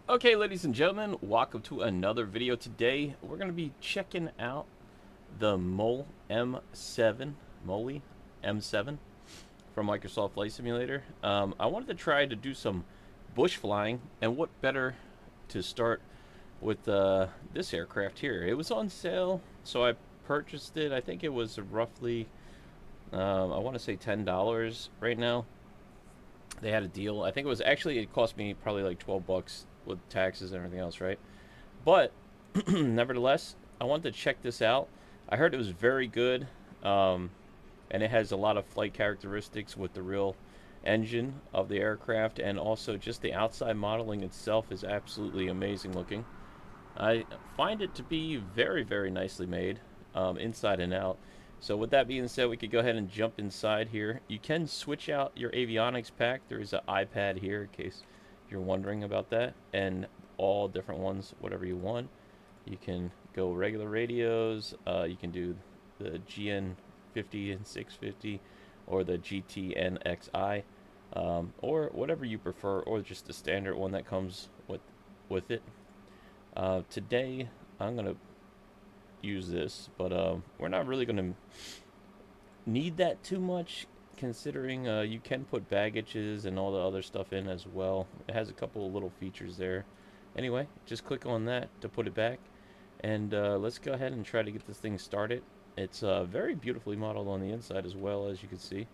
Okay, ladies and gentlemen, welcome to another video. Today, we're going to be checking out the Maule M7 from Microsoft Flight Simulator. I wanted to try to do some bush flying, and what better to start with this aircraft here. It was on sale, so I purchased it. I think it was roughly, I want to say $10 right now. They had a deal. I think it was actually, it cost me probably like 12 bucks with taxes and everything else, right? But nevertheless, I wanted to check this out. I heard it was very good, and it has a lot of flight characteristics with the real engine of the aircraft, and also just the outside modeling itself is absolutely amazing looking. I find it to be very, very nicely made, inside and out. So with that being said, we could go ahead and jump inside here. You can switch out your avionics pack. There is an iPad here in case you're wondering about that, and all different ones, whatever you want. You can go regular radios. You can do the GN50 and 650, or the GTNXI, or whatever you prefer, or just the standard one that comes with it. Today, I'm gonna use this, but we're not really gonna need that too much, considering you can put baggages and all the other stuff in as well. It has a couple of little features there. Anyway, just click on that to put it back, and let's go ahead and try to get this thing started. It's very beautifully modeled on the inside as well, as you can see.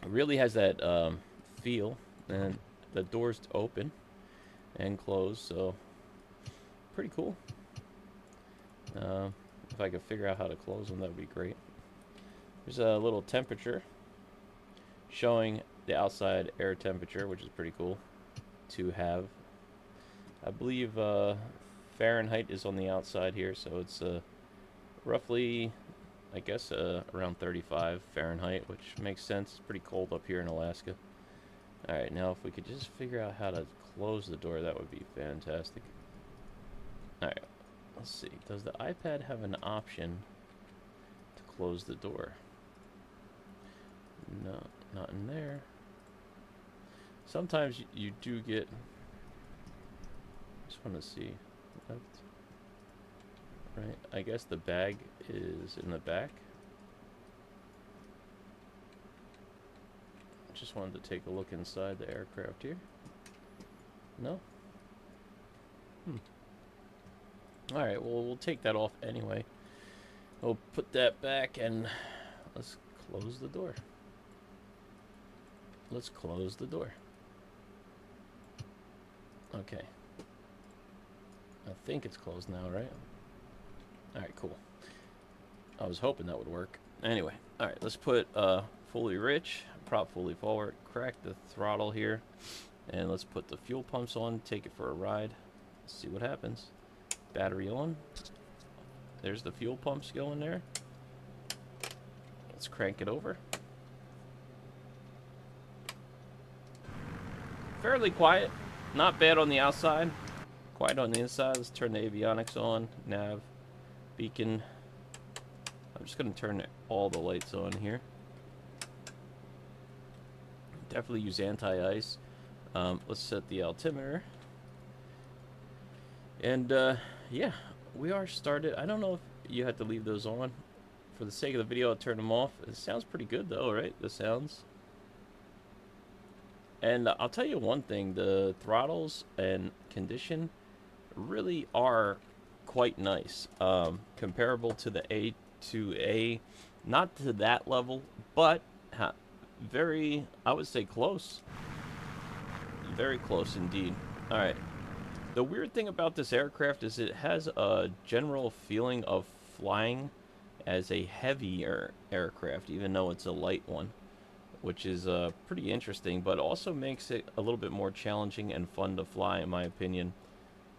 It really has that feel, and the doors open and close, so pretty cool. If I could figure out how to close them, that would be great. There's a little temperature showing the outside air temperature, which is pretty cool to have. I believe Fahrenheit is on the outside here, so it's roughly, I guess, around 35 Fahrenheit, which makes sense. It's pretty cold up here in Alaska. Alright, now if we could just figure out how to close the door, that would be fantastic. Alright, let's see. Does the iPad have an option to close the door? No, not in there. Sometimes you do get... just want to see. Left. Right, I guess the bag is in the back. Just wanted to take a look inside the aircraft here. No? Alright, well, we'll take that off anyway. We'll put that back and let's close the door. Let's close the door. Okay. I think it's closed now, right? Alright, cool. I was hoping that would work. Anyway, alright, let's put fully rich, prop fully forward, crack the throttle here, and let's put the fuel pumps on, take it for a ride. Let's see what happens. Battery on. There's the fuel pumps going there. Let's crank it over. Fairly quiet. Not bad on the outside. Quiet on the inside. Let's turn the avionics on. Nav. Beacon. I'm just going to turn all the lights on here. Definitely use anti-ice. Let's set the altimeter. And yeah, we are started. I don't know if you had to leave those on. For the sake of the video, I'll turn them off. It sounds pretty good though, right? The sounds. And I'll tell you one thing, the throttles and condition really are quite nice. Comparable to the A2A, not to that level, but very, I would say close. Very close indeed. Alright. The weird thing about this aircraft is it has a general feeling of flying as a heavier aircraft, even though it's a light one, which is pretty interesting, but also makes it a little bit more challenging and fun to fly, in my opinion.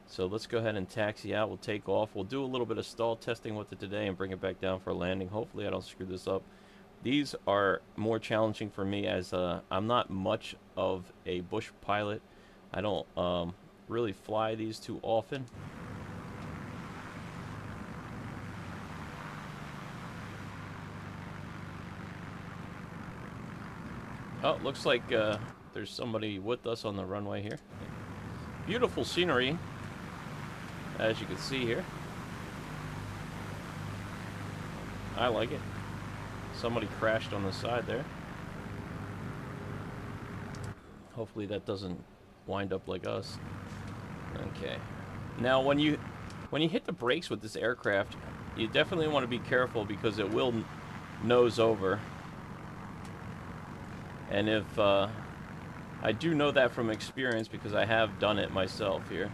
So let's go ahead and taxi out. We'll take off. We'll do a little bit of stall testing with it today and bring it back down for a landing. Hopefully I don't screw this up. These are more challenging for me, as I'm not much of a bush pilot. I don't really fly these too often. Oh, looks like there's somebody with us on the runway here. Beautiful scenery, as you can see here. I like it. Somebody crashed on the side there. Hopefully that doesn't wind up like us. Okay. Now when you hit the brakes with this aircraft, you definitely want to be careful because it will nose over. And if I do know that from experience because I have done it myself here.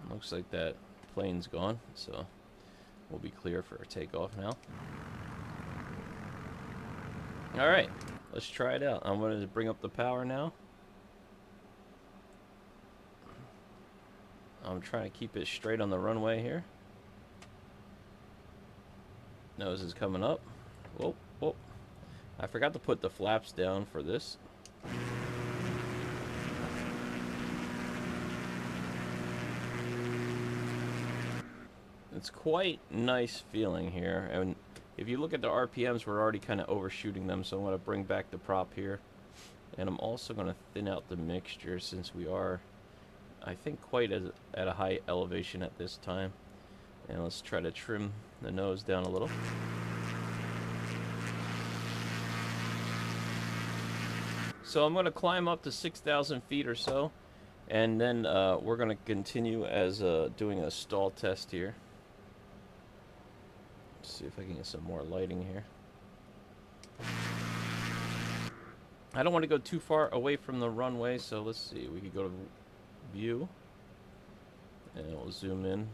Looks like that plane's gone, so we'll be clear for a takeoff now. Alright, let's try it out. I'm going to bring up the power now. I'm trying to keep it straight on the runway here. Nose is coming up. Whoa, whoa. I forgot to put the flaps down for this. It's quite nice feeling here, and if you look at the RPMs, we're already kind of overshooting them, so I'm going to bring back the prop here. And I'm also going to thin out the mixture since we are, I think, quite at a high elevation at this time. And let's try to trim the nose down a little. So I'm going to climb up to 6,000 feet or so, and then we're going to continue as doing a stall test here. Let's see if I can get some more lighting here. I don't want to go too far away from the runway, so let's see. We could go to view, and we'll zoom in.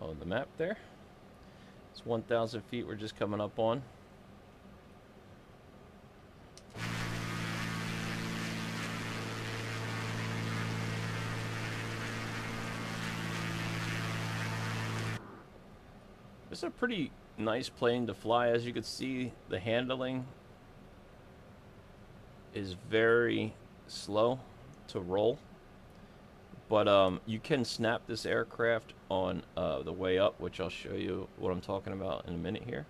On the map there. It's 1,000 feet we're just coming up on. This is a pretty nice plane to fly. As you can see, the handling is very slow to roll. But you can snap this aircraft on the way up, which I'll show you what I'm talking about in a minute here.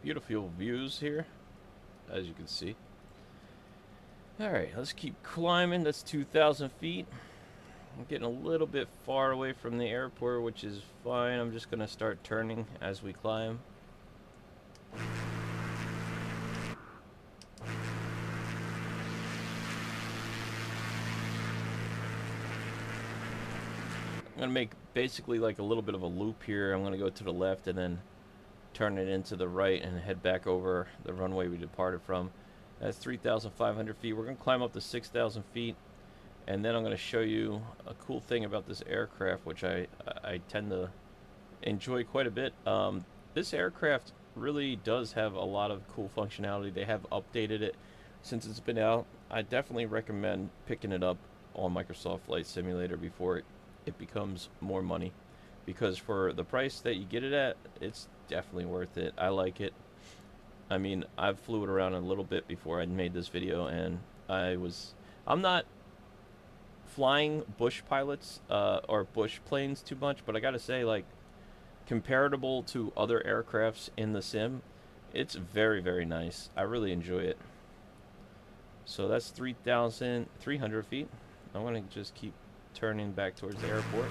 Beautiful views here, as you can see. Alright, let's keep climbing. That's 2,000 feet. I'm getting a little bit far away from the airport, which is fine. I'm just going to start turning as we climb. I'm going to make basically like a little bit of a loop here. I'm going to go to the left and then turn it into the right and head back over the runway we departed from. That's 3,500 feet. We're going to climb up to 6,000 feet. And then I'm going to show you a cool thing about this aircraft, which I tend to enjoy quite a bit. This aircraft really does have a lot of cool functionality. They have updated it since it's been out. I definitely recommend picking it up on Microsoft Flight Simulator before it becomes more money. Because for the price that you get it at, it's definitely worth it. I like it. I mean, I've flew it around a little bit before I made this video, and I'm not flying bush pilots or bush planes too much, but I gotta say, like, comparable to other aircrafts in the sim, it's very, very nice. I really enjoy it. So that's 3,300 feet. I'm gonna just keep turning back towards the airport.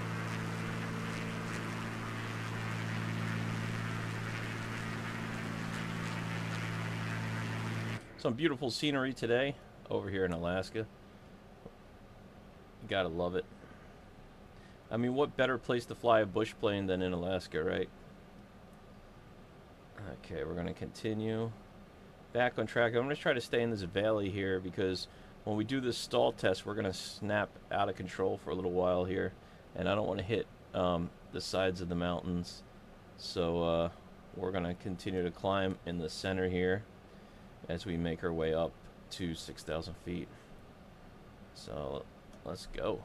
Some beautiful scenery today over here in Alaska. You gotta love it. I mean, what better place to fly a bush plane than in Alaska, right? Okay, we're gonna continue back on track. I'm gonna try to stay in this valley here because when we do this stall test, we're gonna snap out of control for a little while here, and I don't want to hit the sides of the mountains. So we're gonna continue to climb in the center here as we make our way up to 6,000 feet. So let's go.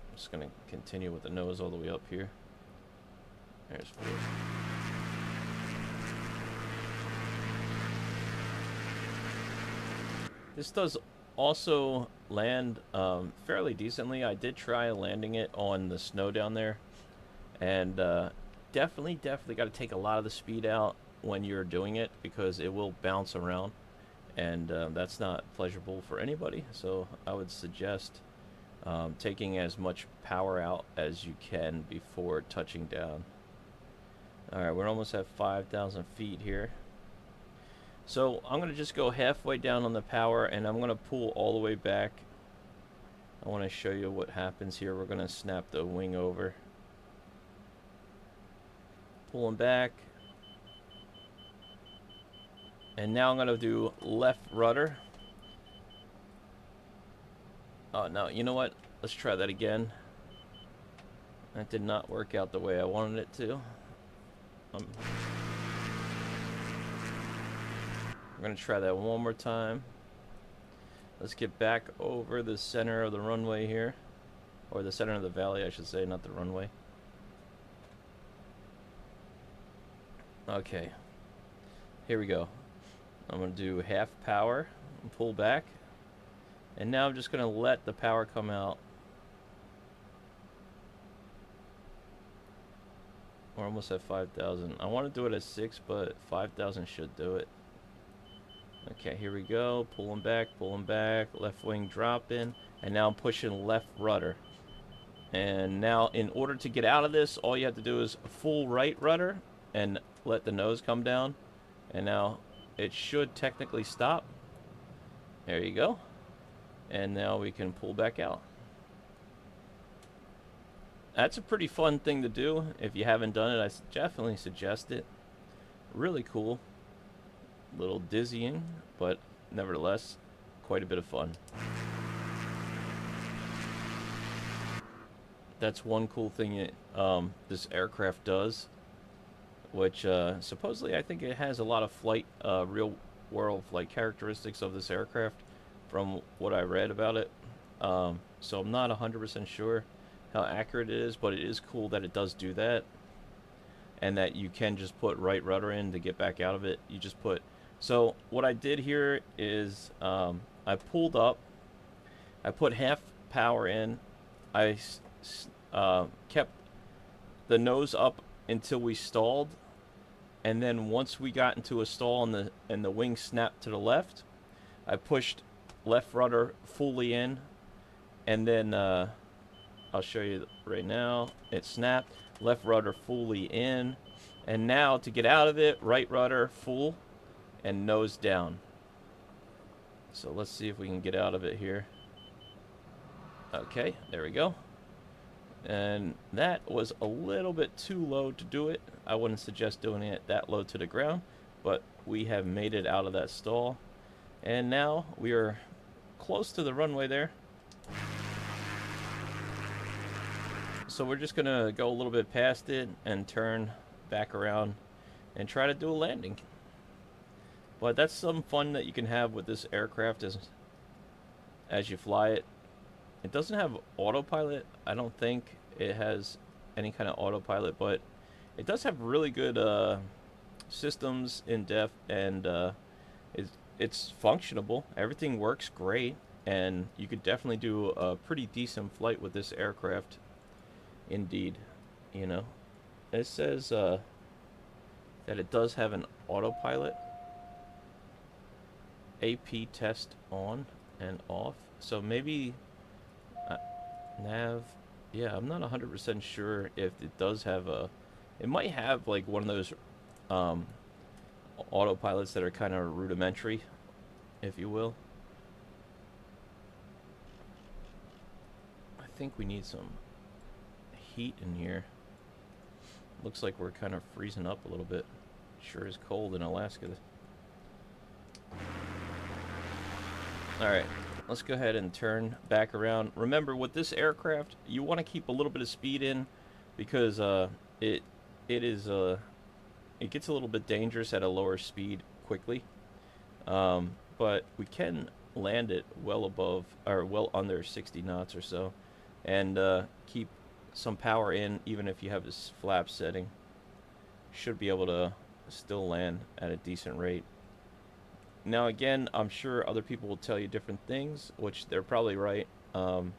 I'm just gonna continue with the nose all the way up here. There's 4. This does also land fairly decently. I did try landing it on the snow down there, and definitely got to take a lot of the speed out when you're doing it because it will bounce around, and that's not pleasurable for anybody. So I would suggest taking as much power out as you can before touching down. All right, we're almost at 5,000 feet here. So I'm going to just go halfway down on the power, and I'm going to pull all the way back. I want to show you what happens here. We're going to snap the wing over. Pulling back. And now I'm going to do left rudder. Oh, no, you know what? Let's try that again. That did not work out the way I wanted it to. I'm going to try that one more time. Let's get back over the center of the runway here. Or the center of the valley, I should say, not the runway. Okay. Here we go. I'm going to do half power and pull back. And now I'm just going to let the power come out. We're almost at 5,000. I want to do it at 6, but 5,000 should do it. Okay, here we go. Pulling back, left wing dropping, and now I'm pushing left rudder. And now in order to get out of this, all you have to do is full right rudder and let the nose come down. And now it should technically stop. There you go. And now we can pull back out. That's a pretty fun thing to do. If you haven't done it, I definitely suggest it. Really cool. A little dizzying, but nevertheless, quite a bit of fun. That's one cool thing this aircraft does, which supposedly I think it has a lot of flight, real world flight characteristics of this aircraft from what I read about it. So I'm not 100% sure how accurate it is, but it is cool that it does do that, and that you can just put right rudder in to get back out of it. You just put. So what I did here is I pulled up, I put half power in, I kept the nose up until we stalled, and then once we got into a stall and the wing snapped to the left, I pushed left rudder fully in, and then I'll show you right now. It snapped, left rudder fully in, and now to get out of it, right rudder full and nose down. So let's see if we can get out of it here. Okay, there we go. And that was a little bit too low to do it. I wouldn't suggest doing it that low to the ground, but we have made it out of that stall. And now we are close to the runway there. So we're just gonna go a little bit past it and turn back around and try to do a landing. But that's some fun that you can have with this aircraft as you fly it. It doesn't have autopilot. I don't think it has any kind of autopilot, but it does have really good systems in depth, and it's functionable. Everything works great, and you could definitely do a pretty decent flight with this aircraft. Indeed, you know, it says that it does have an autopilot. AP test on and off. So maybe nav. Yeah, I'm not 100% sure if it does have a. It might have like one of those autopilots that are kind of rudimentary, if you will. I think we need some heat in here. Looks like we're kind of freezing up a little bit. Sure is cold in Alaska. Alright, let's go ahead and turn back around. Remember, with this aircraft, you want to keep a little bit of speed in, because it gets a little bit dangerous at a lower speed quickly. But we can land it well above, or well under 60 knots or so, and keep some power in even if you have this flap setting. Should be able to still land at a decent rate. Now, again, I'm sure other people will tell you different things, which they're probably right. I'm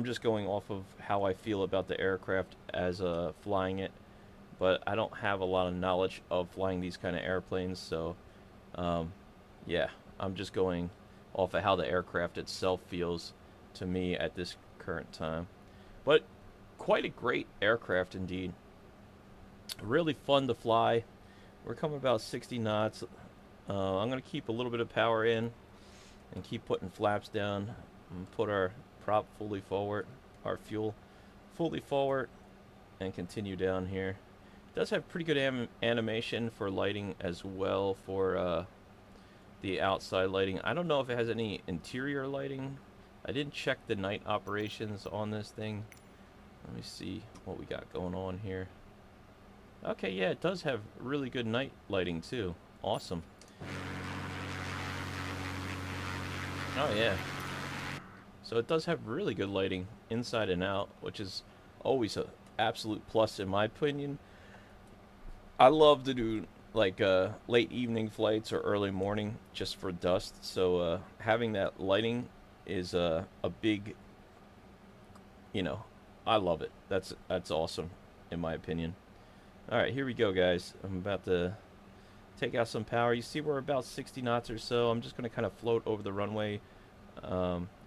just going off of how I feel about the aircraft as flying it, but I don't have a lot of knowledge of flying these kind of airplanes, so um, yeah, I'm just going off of how the aircraft itself feels to me at this current time. But quite a great aircraft indeed. Really fun to fly. We're coming about 60 knots. I'm going to keep a little bit of power in and keep putting flaps down and put our prop fully forward, our fuel fully forward, and continue down here. It does have pretty good animation for lighting as well for the outside lighting. I don't know if it has any interior lighting. I didn't check the night operations on this thing. Let me see what we got going on here. Okay, yeah, it does have really good night lighting too. Awesome. Oh yeah. So it does have really good lighting inside and out, which is always a absolute plus in my opinion. I love to do like late evening flights or early morning just for dust. So having that lighting is a big, you know, I love it. That's awesome in my opinion. All right, here we go, guys. I'm about to take out some power. You see we're about 60 knots or so. I'm just going to kind of float over the runway.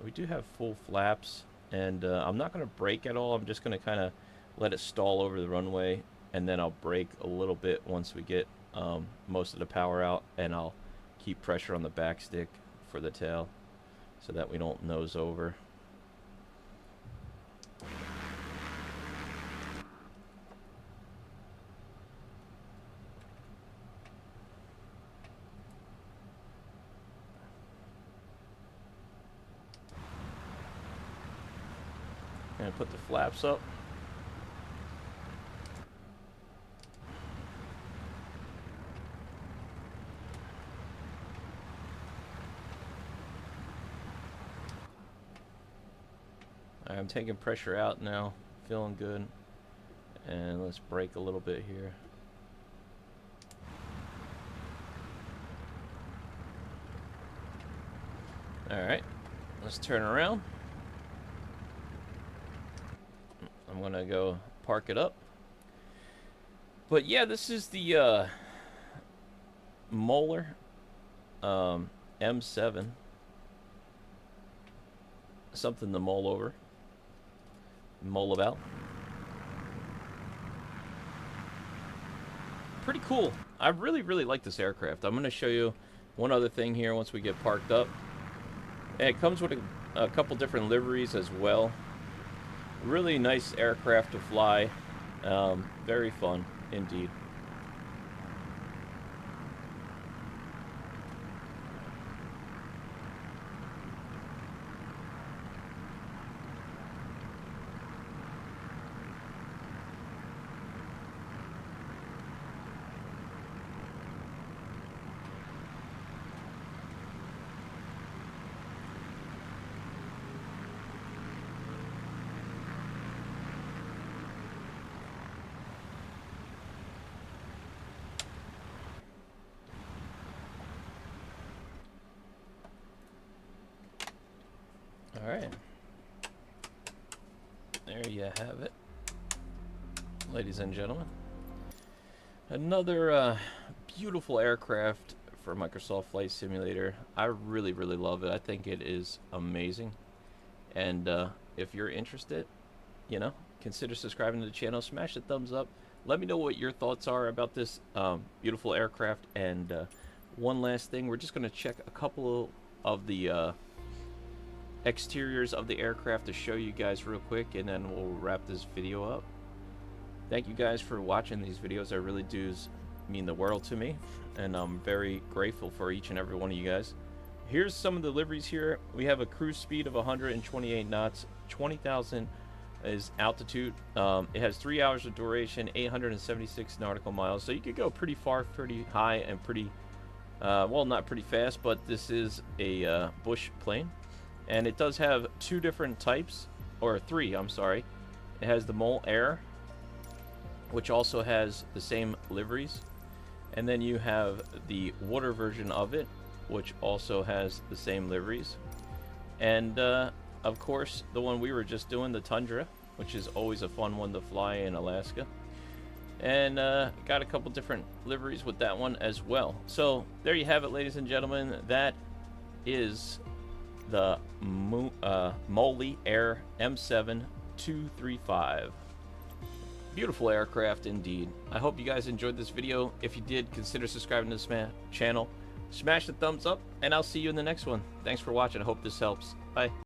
We do have full flaps, and I'm not going to brake at all. I'm just going to kind of let it stall over the runway, and then I'll brake a little bit once we get most of the power out, and I'll keep pressure on the back stick for the tail so that we don't nose over. And put the flaps up. I'm taking pressure out now, feeling good. And let's brake a little bit here. Alright, let's turn around. I'm gonna go park it up. But yeah, this is the Maule M7. Something to mull over. Mull about. Pretty cool. I really like this aircraft. I'm gonna show you one other thing here once we get parked up. And it comes with a couple different liveries as well. Really nice aircraft to fly. Very fun indeed. All right. There you have it, ladies and gentlemen. Another beautiful aircraft for Microsoft Flight Simulator. I really love it. I think it is amazing. And if you're interested, you know, consider subscribing to the channel. Smash the thumbs up. Let me know what your thoughts are about this beautiful aircraft. And one last thing, we're just going to check a couple of the exteriors of the aircraft to show you guys real quick, and then we'll wrap this video up. Thank you guys for watching these videos. It really does mean the world to me, and I'm very grateful for each and every one of you guys. Here's some of the liveries here. We have a cruise speed of 128 knots, 20,000 is altitude. It has 3 hours of duration, 876 nautical miles, so you could go pretty far, pretty high, and pretty well, not pretty fast, but this is a bush plane. And it does have two different types, or three, I'm sorry. It has the Maule Air, which also has the same liveries. And then you have the water version of it, which also has the same liveries. And of course, the one we were just doing, the Tundra, which is always a fun one to fly in Alaska. And got a couple different liveries with that one as well. So there you have it, ladies and gentlemen. That is the Maule Air M7-235. Beautiful aircraft indeed. I hope you guys enjoyed this video. If you did, consider subscribing to this channel. Smash the thumbs up, and I'll see you in the next one. Thanks for watching. I hope this helps. Bye.